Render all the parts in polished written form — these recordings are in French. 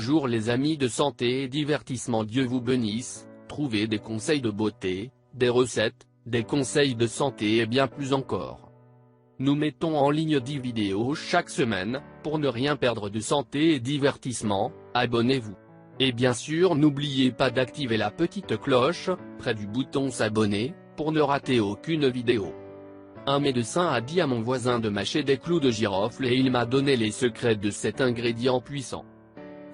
Bonjour les amis de santé et divertissement, Dieu vous bénisse. Trouvez des conseils de beauté, des recettes, des conseils de santé et bien plus encore. Nous mettons en ligne 10 vidéos chaque semaine. Pour ne rien perdre de santé et divertissement, abonnez-vous. Et bien sûr n'oubliez pas d'activer la petite cloche, près du bouton s'abonner, pour ne rater aucune vidéo. Un médecin a dit à mon voisin de mâcher des clous de girofle et il m'a donné les secrets de cet ingrédient puissant.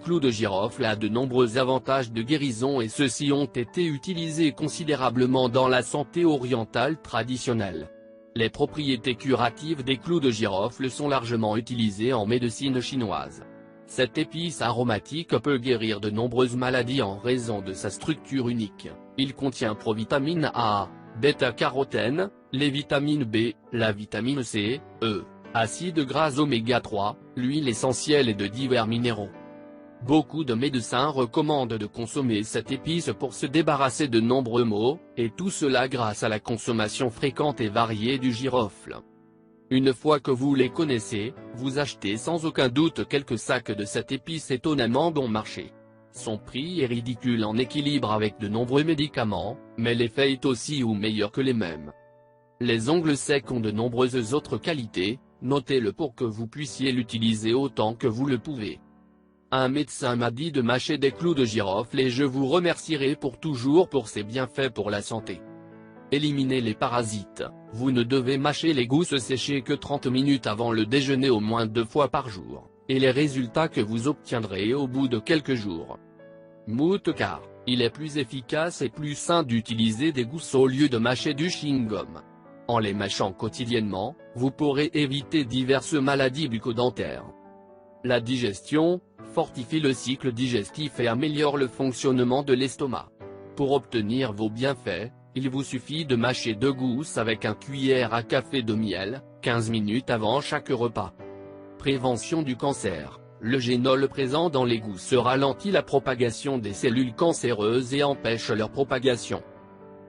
Clous de girofle a de nombreux avantages de guérison et ceux-ci ont été utilisés considérablement dans la santé orientale traditionnelle. Les propriétés curatives des clous de girofle sont largement utilisées en médecine chinoise. Cette épice aromatique peut guérir de nombreuses maladies en raison de sa structure unique. Il contient provitamine A, bêta-carotène, les vitamines B, la vitamine C, E, acides gras oméga 3, l'huile essentielle et de divers minéraux. Beaucoup de médecins recommandent de consommer cette épice pour se débarrasser de nombreux maux, et tout cela grâce à la consommation fréquente et variée du girofle. Une fois que vous les connaissez, vous achetez sans aucun doute quelques sacs de cette épice étonnamment bon marché. Son prix est ridicule en équilibre avec de nombreux médicaments, mais l'effet est aussi ou meilleur que les mêmes. Les ongles secs ont de nombreuses autres qualités, notez-le pour que vous puissiez l'utiliser autant que vous le pouvez. Un médecin m'a dit de mâcher des clous de girofle et je vous remercierai pour toujours pour ses bienfaits pour la santé. Éliminez les parasites. Vous ne devez mâcher les gousses séchées que 30 minutes avant le déjeuner au moins 2 fois par jour, et les résultats que vous obtiendrez au bout de quelques jours. Moute car, il est plus efficace et plus sain d'utiliser des gousses au lieu de mâcher du chewing-gum. En les mâchant quotidiennement, vous pourrez éviter diverses maladies bucco-dentaires. La digestion fortifie le cycle digestif et améliore le fonctionnement de l'estomac. Pour obtenir vos bienfaits, il vous suffit de mâcher 2 gousses avec un cuillère à café de miel, 15 minutes avant chaque repas. Prévention du cancer. Le génol présent dans les gousses ralentit la propagation des cellules cancéreuses et empêche leur propagation.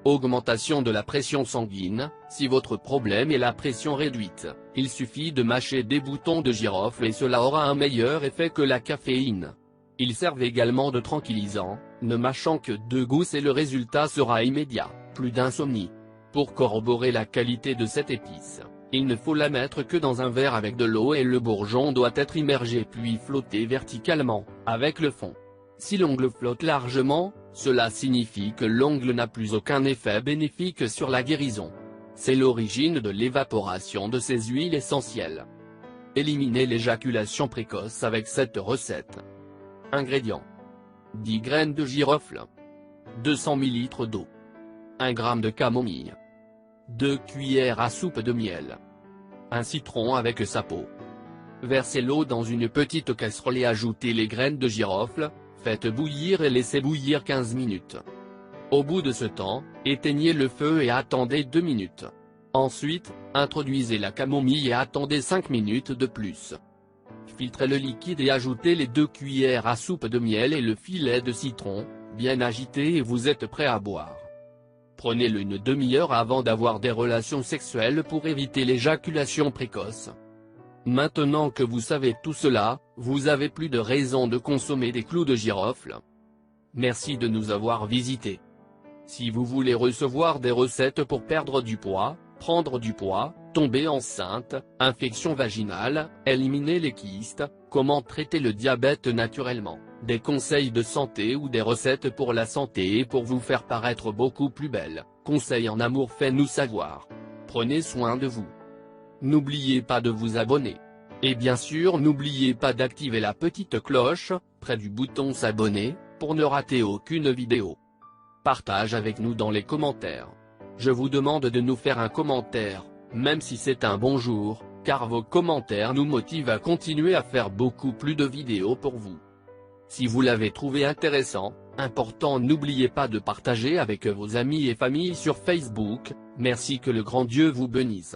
Augmentation de la pression sanguine. Si votre problème est la pression réduite, il suffit de mâcher des boutons de girofle et cela aura un meilleur effet que la caféine. Ils servent également de tranquillisant, ne mâchant que 2 gousses et le résultat sera immédiat, plus d'insomnie. Pour corroborer la qualité de cette épice, il ne faut la mettre que dans un verre avec de l'eau et le bourgeon doit être immergé puis flotter verticalement, avec le fond. Si l'ongle flotte largement, cela signifie que l'ongle n'a plus aucun effet bénéfique sur la guérison. C'est l'origine de l'évaporation de ces huiles essentielles. Éliminez l'éjaculation précoce avec cette recette. Ingrédients. 10 graines de girofle. 200 ml d'eau. 1 g de camomille. 2 cuillères à soupe de miel. Un citron avec sa peau. Versez l'eau dans une petite casserole et ajoutez les graines de girofle, faites bouillir et laissez bouillir 15 minutes. Au bout de ce temps, éteignez le feu et attendez 2 minutes. Ensuite, introduisez la camomille et attendez 5 minutes de plus. Filtrez le liquide et ajoutez les 2 cuillères à soupe de miel et le filet de citron, bien agité et vous êtes prêt à boire. Prenez-le une demi-heure avant d'avoir des relations sexuelles pour éviter l'éjaculation précoce. Maintenant que vous savez tout cela, vous avez plus de raison de consommer des clous de girofle. Merci de nous avoir visités. Si vous voulez recevoir des recettes pour perdre du poids, prendre du poids, tomber enceinte, infection vaginale, éliminer les kystes, comment traiter le diabète naturellement, des conseils de santé ou des recettes pour la santé et pour vous faire paraître beaucoup plus belle, conseils en amour, faites-nous savoir. Prenez soin de vous. N'oubliez pas de vous abonner. Et bien sûr n'oubliez pas d'activer la petite cloche, près du bouton s'abonner, pour ne rater aucune vidéo. Partage avec nous dans les commentaires. Je vous demande de nous faire un commentaire, même si c'est un bonjour, car vos commentaires nous motivent à continuer à faire beaucoup plus de vidéos pour vous. Si vous l'avez trouvé intéressant, important, n'oubliez pas de partager avec vos amis et familles sur Facebook. Merci, que le grand Dieu vous bénisse.